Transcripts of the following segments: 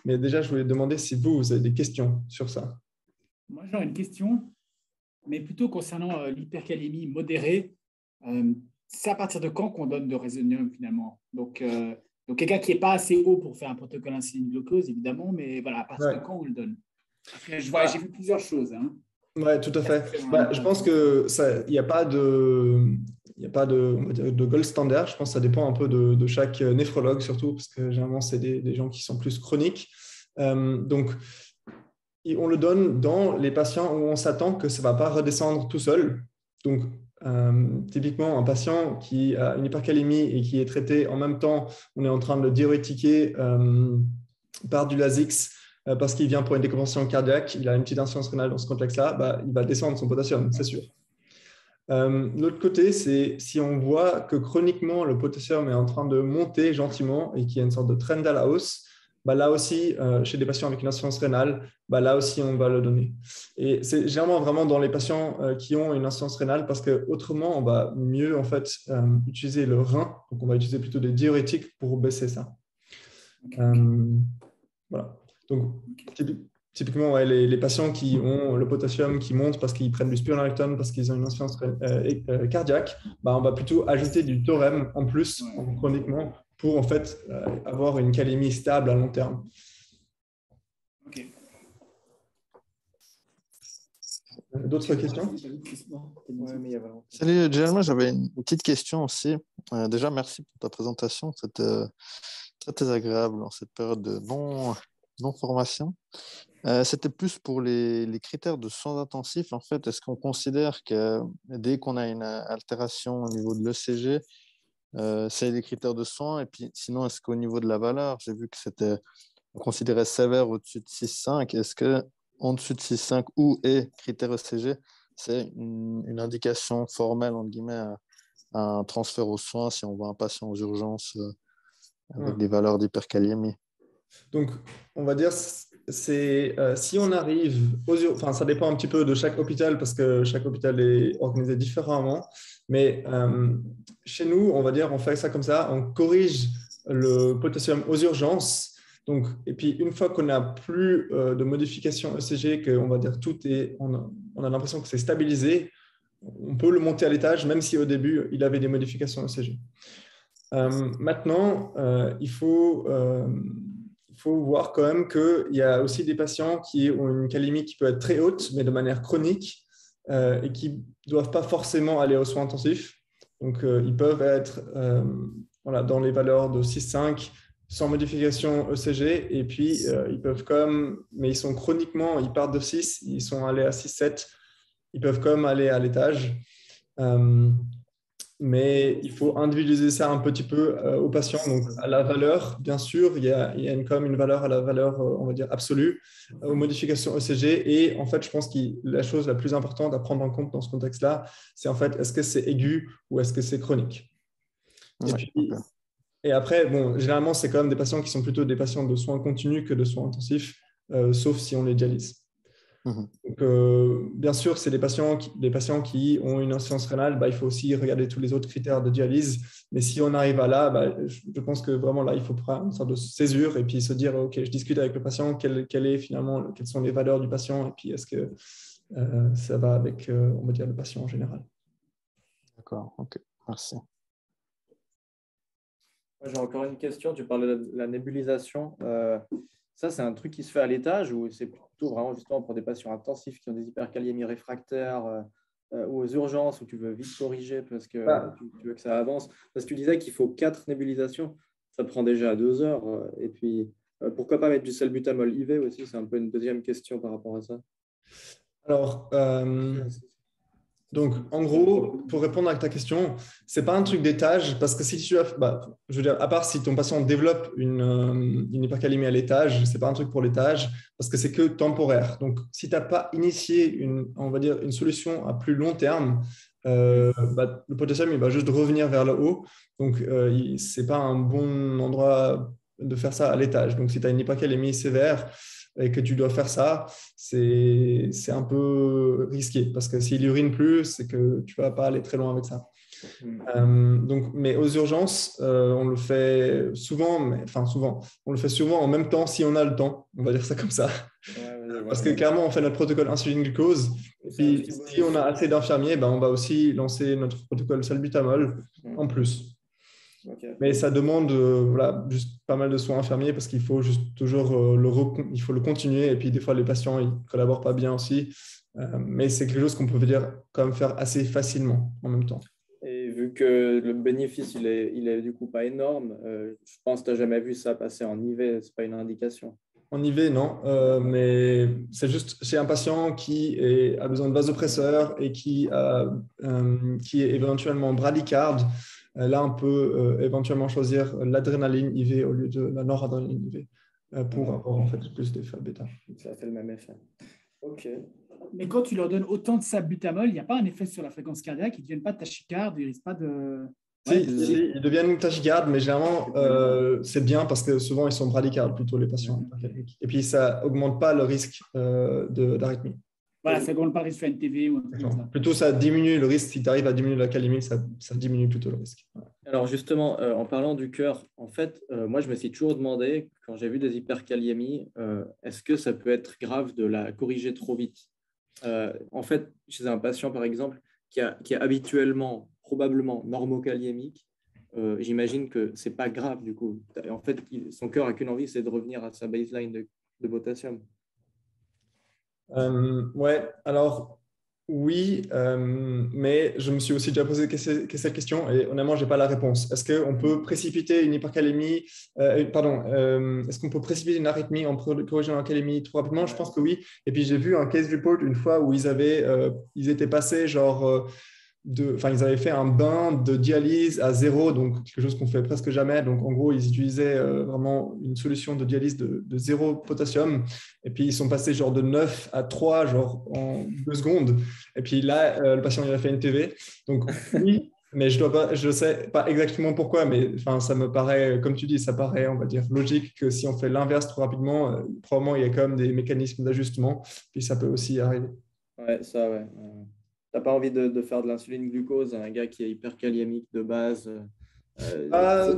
Mais déjà, je voulais demander si vous avez des questions sur ça. Moi, j'aurais une question, mais plutôt concernant l'hypercalémie modérée. C'est à partir de quand qu'on donne de résonium finalement? Donc quelqu'un qui n'est pas assez haut pour faire un protocole insuline-glucose, évidemment, mais voilà, à partir de quand on le donne? Parce que j'ai vu plusieurs choses. Hein. Oui, tout à fait. Je pense que il n'y a pas on va dire, de gold standard. Je pense que ça dépend un peu de chaque néphrologue, surtout, parce que généralement, c'est des gens qui sont plus chroniques. Donc, on le donne dans les patients où on s'attend que ça ne va pas redescendre tout seul. Donc, typiquement, un patient qui a une hypercalémie et qui est traité en même temps, on est en train de le diurétiquer par du Lasix parce qu'il vient pour une décompensation cardiaque, il a une petite insuffisance rénale dans ce contexte-là, il va descendre son potassium, c'est sûr. L'autre côté, c'est si on voit que chroniquement, le potassium est en train de monter gentiment et qu'il y a une sorte de trend à la hausse, là aussi, chez des patients avec une insuffisance rénale, là aussi, on va le donner. Et c'est généralement vraiment dans les patients qui ont une insuffisance rénale parce qu'autrement, on va mieux en fait, utiliser le rein. Donc, on va utiliser plutôt des diurétiques pour baisser ça. Voilà. Donc, typiquement, les patients qui ont le potassium qui monte parce qu'ils prennent du spironolactone, parce qu'ils ont une insuffisance cardiaque, on va plutôt ajouter du Torem en plus, chroniquement, pour en fait avoir une calémie stable à long terme. Ok. D'autres questions? Salut, Jeremy, j'avais une petite question aussi. Déjà, merci pour ta présentation. C'était très agréable en cette période de non-formation. C'était plus pour les critères de soins intensifs. En fait, est-ce qu'on considère que dès qu'on a une altération au niveau de l'ECG, c'est les critères de soins? Et puis, sinon, est-ce qu'au niveau de la valeur, j'ai vu que on considérait sévère au-dessus de 6,5. Est-ce qu'en dessous de 6,5 ou et critère ECG, c'est une indication formelle, entre guillemets, à un transfert aux soins si on voit un patient aux urgences avec des valeurs d'hyperkaliémie? Donc, on va dire, si on arrive ça dépend un petit peu de chaque hôpital parce que chaque hôpital est organisé différemment. Mais chez nous, on va dire, on fait ça comme ça, on corrige le potassium aux urgences. Donc, et puis, une fois qu'on n'a plus de modification ECG, qu'on va dire on a l'impression que c'est stabilisé, on peut le monter à l'étage, même si au début, il avait des modifications ECG. Maintenant, il faut voir quand même qu'il y a aussi des patients qui ont une calémie qui peut être très haute, mais de manière chronique, et qui ne doivent pas forcément aller aux soins intensifs. Donc, ils peuvent être dans les valeurs de 6,5 sans modification ECG, et puis mais ils sont chroniquement, ils partent de 6, ils sont allés à 6,7, ils peuvent quand même aller à l'étage. Mais il faut individualiser ça un petit peu aux patients. Donc, à la valeur, bien sûr, il y a quand même une valeur à la valeur, on va dire, absolue, aux modifications ECG. Et en fait, je pense que la chose la plus importante à prendre en compte dans ce contexte-là, c'est en fait, est-ce que c'est aigu ou est-ce que c'est chronique? Et après, généralement, c'est quand même des patients qui sont plutôt des patients de soins continus que de soins intensifs, sauf si on les dialyse. Donc, bien sûr, c'est des patients qui ont une insuffisance rénale, il faut aussi regarder tous les autres critères de dialyse. Mais si on arrive à là, je pense que vraiment là, il faut prendre une sorte de césure et puis se dire, OK, je discute avec le patient, quelles sont les valeurs du patient et puis est-ce que ça va avec, on va dire, le patient en général. D'accord, OK, merci. J'ai encore une question. Tu parlais de la nébulisation. Ça, c'est un truc qui se fait à l'étage ou c'est plutôt vraiment justement pour des patients intensifs qui ont des hyperkaliémies réfractaires ou aux urgences où tu veux vite corriger parce que tu veux que ça avance? Parce que tu disais qu'il faut 4 nébulisations. Ça prend déjà 2 heures. Et puis, pourquoi pas mettre du salbutamol IV aussi? C'est un peu une deuxième question par rapport à ça. Alors, donc, en gros, pour répondre à ta question, ce n'est pas un truc d'étage parce que si tu as, je veux dire, à part si ton patient développe une hypercalémie à l'étage, ce n'est pas un truc pour l'étage parce que c'est que temporaire. Donc, si tu n'as pas initié on va dire, une solution à plus long terme, le potassium il va juste revenir vers le haut. Donc, ce n'est pas un bon endroit de faire ça à l'étage. Donc, si tu as une hypercalémie sévère, et que tu dois faire ça, c'est un peu risqué parce que s'il urine plus, c'est que tu ne vas pas aller très loin avec ça. Mais aux urgences, on le fait souvent, on le fait souvent en même temps si on a le temps, on va dire ça comme ça. Parce que clairement, on fait notre protocole insuline-glucose. Et puis, si on a assez d'infirmiers, on va aussi lancer notre protocole salbutamol en plus. Mais ça demande juste pas mal de soins infirmiers parce qu'il faut juste toujours il faut le continuer. Et puis, des fois, les patients ils collaborent pas bien aussi. Mais c'est quelque chose qu'on peut quand même faire assez facilement en même temps. Et vu que le bénéfice, il est du coup pas énorme, je pense que tu n'as jamais vu ça passer en IV, ce n'est pas une indication. En IV, non, mais c'est juste chez un patient qui a besoin de vasopresseur et qui est éventuellement bradycarde. Là, on peut éventuellement choisir l'adrénaline IV au lieu de la noradrénaline IV pour avoir en fait plus d'effet bêta. Ça fait le même effet. OK. Mais quand tu leur donnes autant de salbutamol, il n'y a pas un effet sur la fréquence cardiaque, ils ne deviennent pas tachycardes, ils ne risquent pas de… Si, ils deviennent tachycardes, mais généralement, c'est bien parce que souvent, ils sont bradycardes, plutôt les patients hypercalémiques. Et puis, ça n'augmente pas le risque d'arythmie. Voilà, ça n'augmente pas le risque sur NTV ou un truc comme ça. Plutôt, ça diminue le risque. Si tu arrives à diminuer la calémie, ça diminue plutôt le risque. Ouais. Alors, justement, en parlant du cœur, en fait, moi, je me suis toujours demandé, quand j'ai vu des hyperkaliémies, est-ce que ça peut être grave de la corriger trop vite? En fait, chez un patient, par exemple, qui est habituellement probablement normocaliémique, j'imagine que ce n'est pas grave du coup. En fait, son cœur n'a qu'une envie, c'est de revenir à sa baseline de potassium. Ouais, alors oui, mais je me suis aussi déjà posé cette question et honnêtement, je n'ai pas la réponse. Est-ce qu'on peut précipiter une hypercalémie, est-ce qu'on peut précipiter une arythmie en corrigeant la calémie trop rapidement? Je pense que oui. Et puis j'ai vu un case report une fois où ils étaient passés ils avaient fait un bain de dialyse à 0, donc quelque chose qu'on fait presque jamais. Donc, en gros, ils utilisaient vraiment une solution de dialyse de 0 potassium. Et puis, ils sont passés de 9 à 3, en 2 secondes. Et puis là, le patient, il a fait une TV. Donc, oui, mais je ne sais pas exactement pourquoi, mais ça me paraît, comme tu dis, ça paraît, on va dire, logique que si on fait l'inverse trop rapidement, probablement, il y a quand même des mécanismes d'ajustement. Puis, ça peut aussi arriver. Ouais, ça, ouais. Tu n'as pas envie de faire de l'insuline glucose à un gars qui est hyperkaliémique de base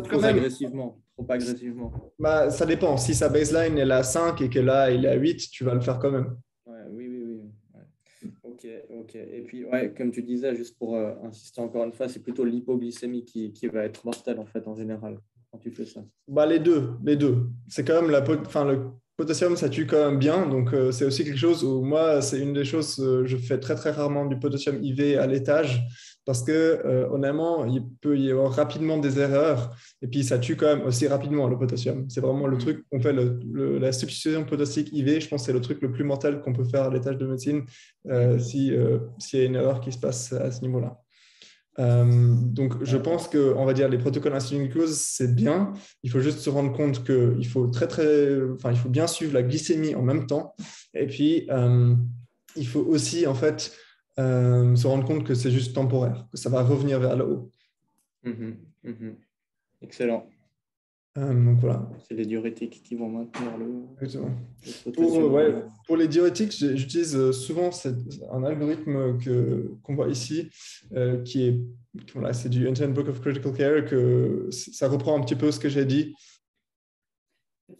trop agressivement. Ça dépend. Si sa baseline est à 5 et que là, il est à 8, tu vas le faire quand même. Ouais, oui. Ouais. OK. Et puis, ouais, comme tu disais, juste pour insister encore une fois, c'est plutôt l'hypoglycémie qui va être mortelle en fait en général quand tu fais ça. Les deux. C'est quand même le potassium, ça tue quand même bien. Donc, c'est aussi quelque chose où moi, c'est une des choses, je fais très, très rarement du potassium IV à l'étage parce que, honnêtement, il peut y avoir rapidement des erreurs et puis ça tue quand même aussi rapidement le potassium. C'est vraiment le truc qu'on fait, la substitution potassique IV, je pense que c'est le truc le plus mortel qu'on peut faire à l'étage de médecine s'il y a une erreur qui se passe à ce niveau-là. Donc, je pense que, on va dire, les protocoles insuline-glucose, c'est bien. Il faut juste se rendre compte qu'il faut il faut bien suivre la glycémie en même temps. Et puis, il faut aussi, en fait, se rendre compte que c'est juste temporaire, que ça va revenir vers le haut. Excellent. Donc voilà. C'est les diurétiques qui vont maintenir pour les diurétiques, j'utilise souvent un algorithme qu'on voit ici qui est, c'est du Internet Book of Critical Care, que ça reprend un petit peu ce que j'ai dit.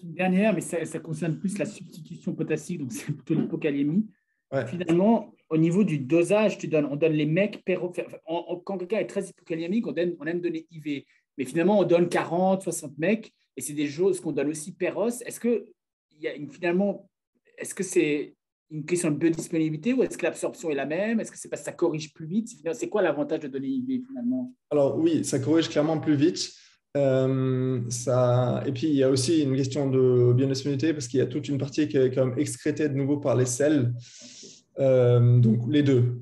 Une dernière, mais ça concerne plus la substitution potassique, donc c'est plutôt l'hypokaliémie. Ouais. Finalement, au niveau du dosage, on donne les mecs, quand quelqu'un est très hypokaliémique, on aime donner IV. Mais finalement, on donne 40, 60 mecs, et c'est des choses qu'on donne aussi Péros. Est-ce que c'est une question de biodisponibilité ou est-ce que l'absorption est la même? Est-ce que c'est parce que ça corrige plus vite? C'est quoi l'avantage de donner IV finalement? Alors oui, ça corrige clairement plus vite. Et puis, il y a aussi une question de biodisponibilité parce qu'il y a toute une partie qui est quand même excrétée de nouveau par les selles. Donc, les deux.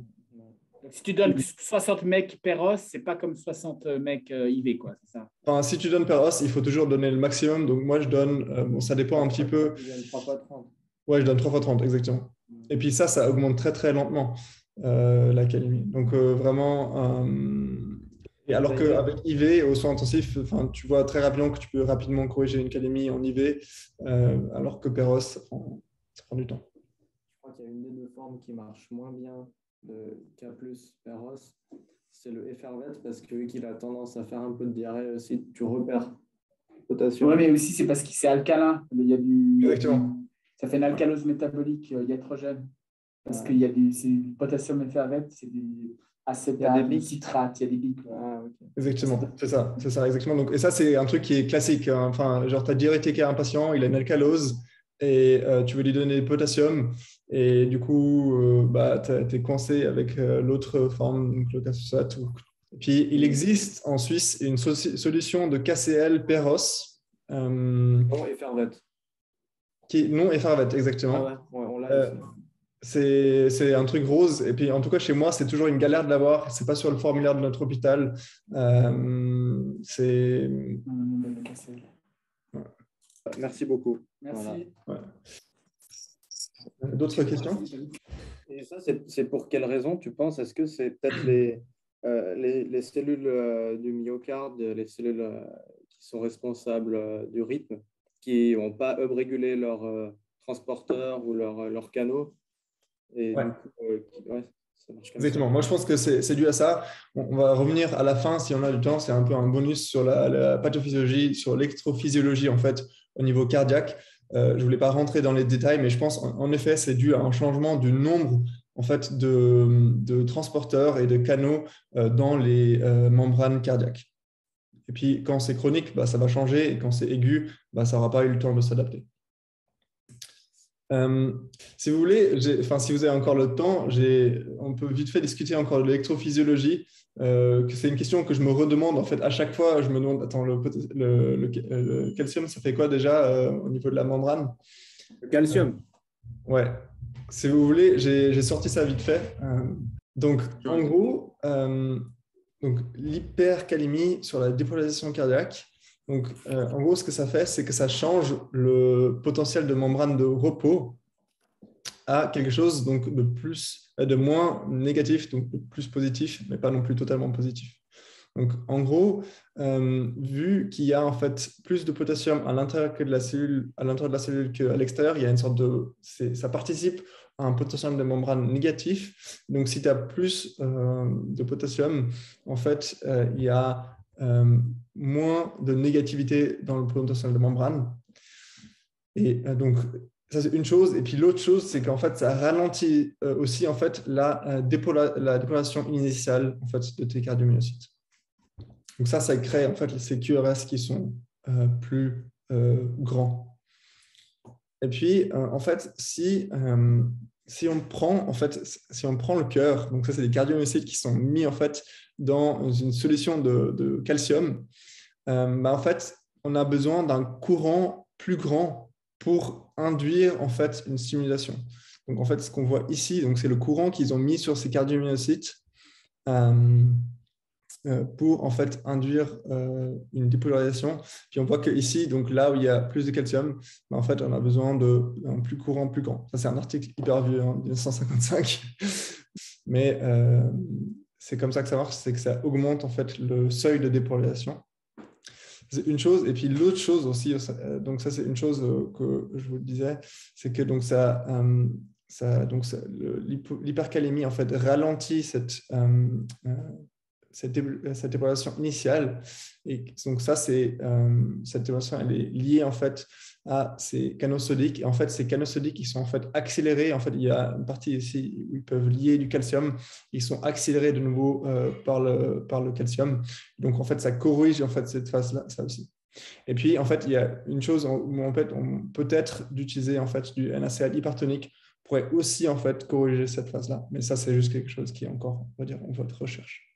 Donc, si tu donnes 60 mecs Péros, c'est pas comme 60 mecs IV, quoi, c'est ça? Enfin, si tu donnes Péros, il faut toujours donner le maximum. Donc, moi, je donne, ça dépend un petit peu. Tu donnes 3 fois 30. Ouais, je donne 3 fois 30, exactement. Et puis ça augmente très, très lentement la calémie. Donc, vraiment… Et alors qu'avec IV, aux soins intensifs, tu vois très rapidement que tu peux rapidement corriger une calémie en IV, alors que Péros, ça prend du temps. Je crois qu'il y a une des deux formes qui marche moins bien de K plus Péros. c'est le effervescent parce que vu qu'il a tendance à faire un peu de diarrhée aussi, tu repères le potassium. Oui, mais aussi c'est parce que c'est alcalin. Il y a Exactement. ça fait une alcalose métabolique iatrogène. Parce qu'il y a c'est du potassium effervescent, c'est du acétate, du citrate, il y a des bics. Okay. Exactement, c'est ça, exactement. Donc, et ça, c'est un truc qui est classique, hein. Enfin, genre, tu as diurétique à un patient, il a une alcalose et tu veux lui donner du potassium et du coup, tu es coincé avec l'autre forme, donc le cassosate. Puis, il existe en Suisse une solution de KCl Peros Non, effervescent. qui est non effervescent, exactement. Ah ouais, on l'a ici. C'est un truc rose. Et puis, en tout cas, chez moi, c'est toujours une galère de l'avoir. C'est pas sur le formulaire de notre hôpital. C'est... Ouais. Merci beaucoup. Merci. Voilà. Ouais. D'autres questions? Et ça, c'est pour quelle raison, tu penses? Est-ce que c'est peut-être les cellules du myocarde, les cellules qui sont responsables du rythme, qui n'ont pas uprégulé leur transporteur ou leur canaux? Et ouais. du coup, ça marche comme exactement. ça. Moi, je pense que c'est dû à ça. On va revenir à la fin, si on a du temps. C'est un peu un bonus sur la pathophysiologie, sur l'électrophysiologie, en fait, au niveau cardiaque. Je ne voulais pas rentrer dans les détails, mais je pense, en effet, c'est dû à un changement du nombre en fait, de transporteurs et de canaux dans les membranes cardiaques. Et puis, quand c'est chronique, ça va changer. Et quand c'est aigu, ça n'aura pas eu le temps de s'adapter. Si vous voulez, si vous avez encore le temps, on peut vite fait discuter encore de l'électrophysiologie. C'est une question que je me redemande en fait à chaque fois. Je me demande, attends, le calcium, ça fait quoi déjà au niveau de la membrane? Le calcium. Ouais. Si vous voulez, j'ai sorti ça vite fait. Donc, en gros, l'hypercalémie sur la dépolarisation cardiaque. Donc, en gros, ce que ça fait, c'est que ça change le potentiel de membrane de repos à quelque chose donc, de moins négatif, donc de plus positif, mais pas non plus totalement positif. Donc, en gros, vu qu'il y a en fait plus de potassium à l'intérieur de la cellule qu'à l'extérieur, il y a une sorte ça participe à un potentiel de membrane négatif. Donc, si tu as plus de potassium, en fait, il y a moins de négativité dans le potentiel de membrane. Et donc, ça, c'est une chose. Et puis, l'autre chose, c'est qu'en fait, ça ralentit aussi en fait, la dépolarisation initiale en fait, de tes cardiomyocytes. Donc, ça crée en fait ces QRS qui sont plus grands. Et puis, en fait, si on prend le cœur, donc ça, c'est des cardiomyocytes qui sont mis en fait dans une solution de calcium, en fait, on a besoin d'un courant plus grand pour induire en fait une stimulation. Donc, en fait, ce qu'on voit ici, donc c'est le courant qu'ils ont mis sur ces cardiomyocytes pour en fait induire une dépolarisation. Puis on voit que ici, donc là où il y a plus de calcium, en fait, on a besoin d'un plus courant plus grand. Ça, c'est un article hyper vieux, 1955. Mais c'est comme ça que ça marche, c'est que ça augmente en fait le seuil de dépolarisation. C'est une chose. Et puis l'autre chose aussi, donc ça c'est une chose que je vous disais, c'est que donc l'hypercalémie en fait ralentit cette dépolarisation initiale. Et donc ça, cette dépolarisation, elle est liée en fait à ces canaux sodiques. Et en fait, ces canaux sodiques, ils sont en fait accélérés. En fait, il y a une partie ici où ils peuvent lier du calcium. Ils sont accélérés de nouveau par le calcium. Donc, en fait, ça corrige en fait cette phase-là, ça aussi. Et puis, en fait, il y a une chose où en fait, on peut-être d'utiliser en fait du NaCl hypertonique pourrait aussi en fait corriger cette phase-là. Mais ça, c'est juste quelque chose qui est encore, on va dire, en voie de recherche.